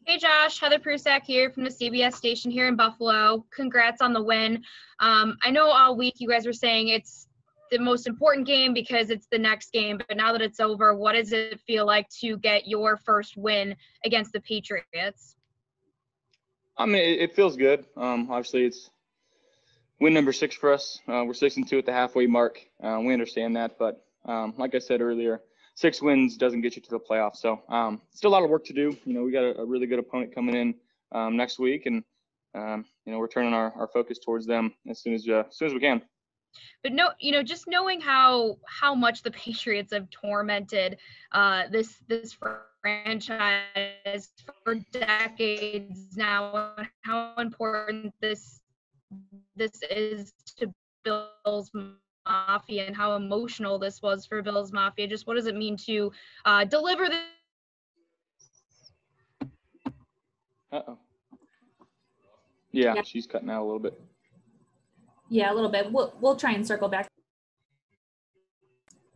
Hey Josh, Heather Prusak here from the CBS station here in Buffalo. Congrats on the win. I know all week you guys were saying it's the most important game because it's the next game, but now that it's over, what does it feel like to get your first win against the Patriots? I mean, it feels good. Obviously, it's win number 6 for us. We're 6-2 at the halfway mark. We understand that, but like I said earlier, 6 wins doesn't get you to the playoffs. So still a lot of work to do. We got a really good opponent coming in next week, and we're turning our focus towards them as soon as we can. But just knowing how much the Patriots have tormented this franchise for decades now, and how important this is to Bills Mafia and how emotional this was for Bills Mafia. Just what does it mean to deliver this? Yeah, she's cutting out a little bit. Yeah, a little bit. We'll try and circle back.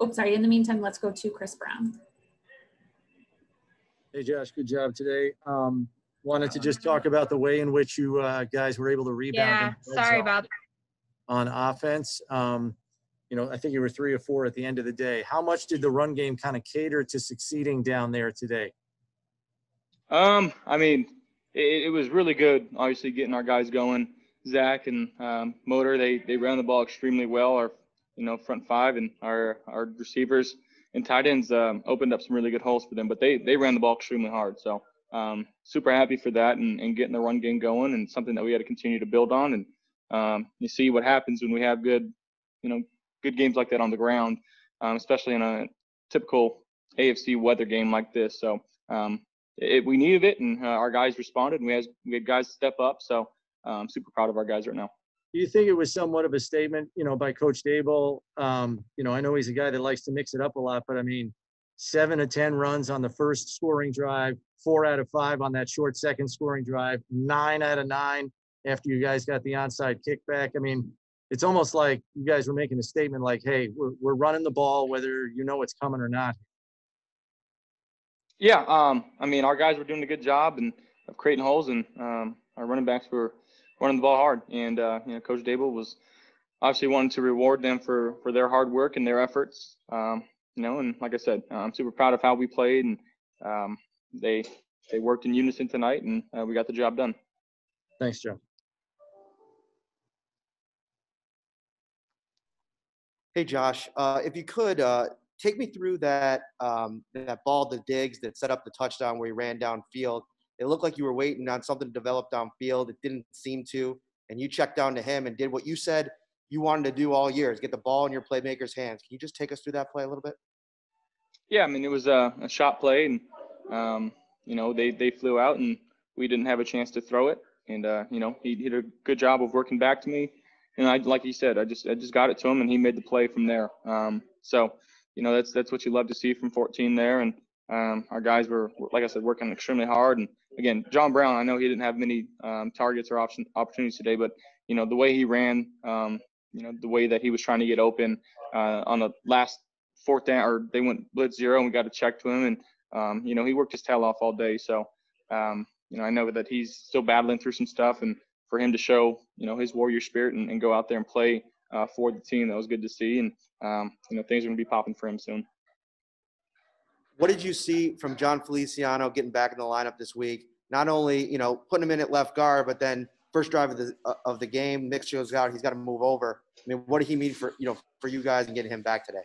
Oh, sorry. In the meantime, let's go to Chris Brown. Hey, Josh, good job today. Wanted to just talk about the way in which you guys were able to rebound. Yeah, sorry about that. On offense. I think you were 3 or 4 at the end of the day. How much did the run game kind of cater to succeeding down there today? I mean, it was really good, obviously, getting our guys going. Zach and Motor, they ran the ball extremely well. Our front 5 and our receivers and tight ends opened up some really good holes for them, but they ran the ball extremely hard. So super happy for that and getting the run game going, and something that we got to continue to build on. And you see what happens when we have good games like that on the ground, especially in a typical AFC weather game like this. So we needed it, and our guys responded, and we had guys step up. So I'm super proud of our guys right now. Do you think it was somewhat of a statement, by Coach Dable? I know he's a guy that likes to mix it up a lot, but I mean, 7 of 10 runs on the first scoring drive, 4 out of 5 on that short second scoring drive, 9 out of 9 after you guys got the onside kickback. I mean, it's almost like you guys were making a statement like, hey, we're running the ball whether it's coming or not. Yeah, I mean, our guys were doing a good job of creating holes, and our running backs were running the ball hard. And Coach Dable was obviously wanting to reward them for their hard work and their efforts. And like I said, I'm super proud of how we played, and they worked in unison tonight, and we got the job done. Thanks, Joe. Hey, Josh, if you could take me through that ball to Diggs that set up the touchdown where he ran downfield. It looked like you were waiting on something to develop downfield. It didn't seem to, and you checked down to him and did what you said you wanted to do all year, is get the ball in your playmaker's hands. Can you just take us through that play a little bit? Yeah, I mean, it was a shot play, and they flew out, and we didn't have a chance to throw it. And he did a good job of working back to me. And like you said, I just got it to him, and he made the play from there. So that's what you love to see from 14 there. And our guys were, like I said, working extremely hard. And again, John Brown, I know he didn't have many targets or opportunities today, but the way he ran, the way that he was trying to get open on the last 4th down, or they went blitz 0, and we got a check to him, and he worked his tail off all day. So I know that he's still battling through some stuff, and for him to show his warrior spirit and go out there and play for the team, that was good to see. And things are going to be popping for him soon. What did you see from Jon Feliciano getting back in the lineup this week? Not only putting him in at left guard, but then first drive of the game, Mix goes out, he's got to move over. I mean, what did he mean for you guys and getting him back today?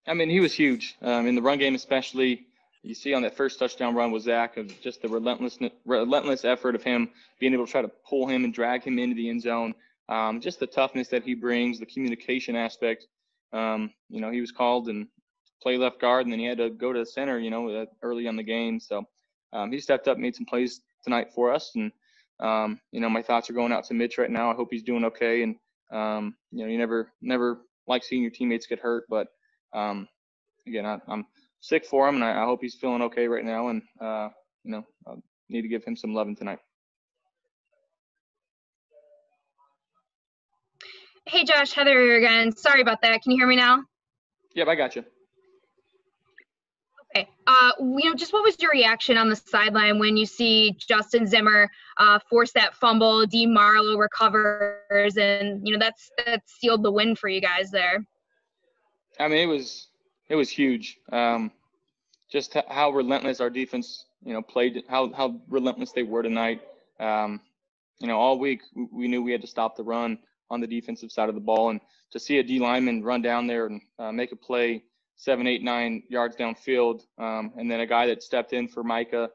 I mean, he was huge in the run game, especially. You see on that first touchdown run with Zach, of just the relentless effort of him being able to try to pull him and drag him into the end zone. Just the toughness that he brings, the communication aspect. He was called and play left guard, and then he had to go to center, early on the game. So he stepped up, made some plays tonight for us. And, my thoughts are going out to Mitch right now. I hope he's doing okay. And, you never like seeing your teammates get hurt. But, again, I'm sick for him, and I hope he's feeling okay right now. And, I need to give him some loving tonight. Hey, Josh, Heather here again. Sorry about that. Can you hear me now? Yep, I got you. Okay. Just what was your reaction on the sideline when you see Justin Zimmer force that fumble, Dee Marlowe recovers, and that sealed the win for you guys there? I mean, it was huge. Just how relentless our defense, played, how relentless they were tonight. All week we knew we had to stop the run on the defensive side of the ball, and to see a D lineman run down there and make a play 7, 8, 9 yards downfield, and then a guy that stepped in for Micah,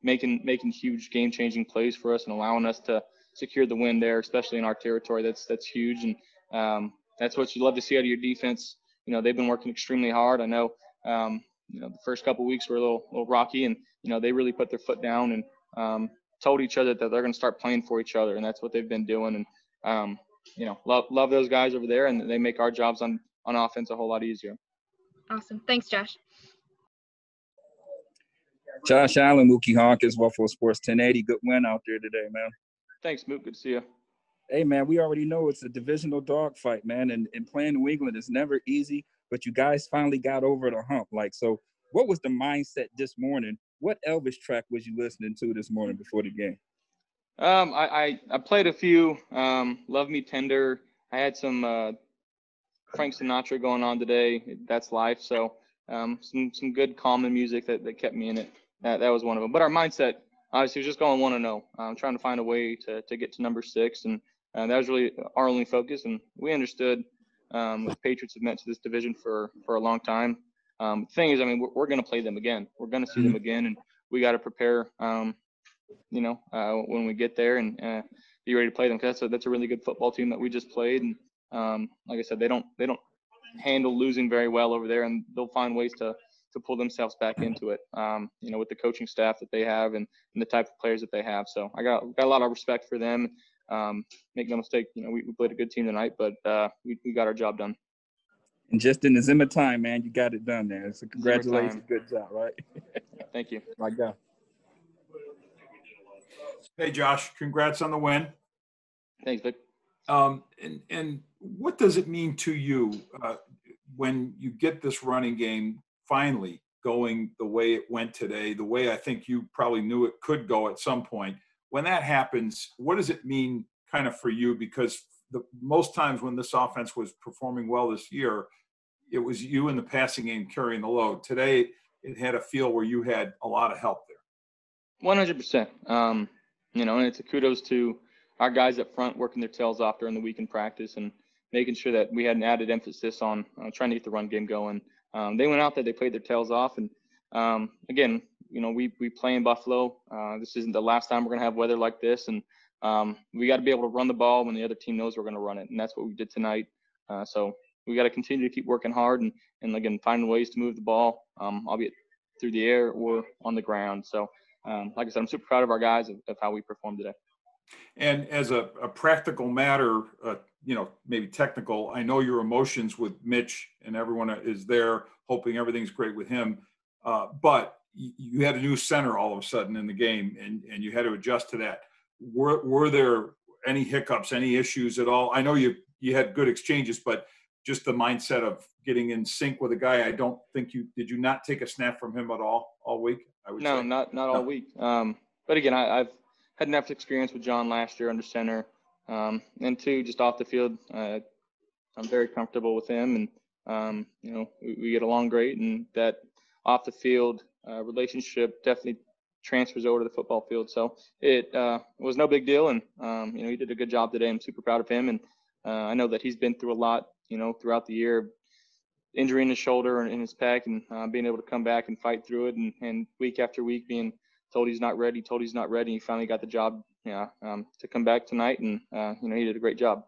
making huge game-changing plays for us and allowing us to secure the win there, especially in our territory. That's huge, and that's what you love to see out of your defense. They've been working extremely hard. I know, the first couple of weeks were a little rocky, and they really put their foot down and told each other that they're going to start playing for each other, and that's what they've been doing. And love those guys over there, and they make our jobs on offense a whole lot easier. Awesome. Thanks, Josh. Josh Allen, Mookie Hawkins, Buffalo Sports 1080. Good win out there today, man. Thanks, Mook. Good to see you. Hey, man, we already know it's a divisional dogfight, man, and playing New England is never easy, but you guys finally got over the hump. So what was the mindset this morning? What Elvis track was you listening to this morning before the game? I played a few. Love Me Tender. I had some Frank Sinatra going on today. That's life. So some good calming music that kept me in it. That was one of them. But our mindset, obviously, was just going 1-0. Trying to find a way to get to number 6, and that was really our only focus. And we understood what the Patriots have meant to this division for a long time. The thing is, I mean, we're going to play them again. We're going to see them again, and we got to prepare. When we get there and be ready to play them, because that's a really good football team that we just played. And like I said, they don't handle losing very well over there, and they'll find ways to pull themselves back into it. With the coaching staff that they have and the type of players that they have. So I got a lot of respect for them. Make no mistake, we played a good team tonight, but we got our job done. And just in the Zimmer time, man, you got it done there. So congratulations, good job, right? Thank you. My God. Hey, Josh, congrats on the win. Thanks, Vic. And what does it mean to you when you get this running game finally going the way it went today, the way I think you probably knew it could go at some point? When that happens, what does it mean kind of for you? Because most times when this offense was performing well this year, it was you in the passing game carrying the load. Today, it had a feel where you had a lot of help there. 100%. And it's a kudos to our guys up front working their tails off during the week in practice and making sure that we had an added emphasis on trying to get the run game going. They went out there, they played their tails off. And again, we play in Buffalo. This isn't the last time we're going to have weather like this. And we got to be able to run the ball when the other team knows we're going to run it. And that's what we did tonight. So we got to continue to keep working hard and again, finding ways to move the ball, albeit through the air or on the ground. So like I said, I'm super proud of our guys of how we performed today. And as a practical matter, maybe technical, I know your emotions with Mitch and everyone is there hoping everything's great with him. But you had a new center all of a sudden in the game and you had to adjust to that. Were there any hiccups, any issues at all? I know you had good exchanges, but just the mindset of getting in sync with a guy, I don't think did you not take a snap from him at all week? I would say. Not all week. But again, I've had enough experience with John last year under center. And two, just off the field, I'm very comfortable with him. And, we get along great. And that off the field relationship definitely transfers over to the football field. So it was no big deal. And, he did a good job today. I'm super proud of him. And I know that he's been through a lot, throughout the year, injury in his shoulder and in his pec, and being able to come back and fight through it. And week after week being told he's not ready. He finally got the job, to come back tonight. And, he did a great job.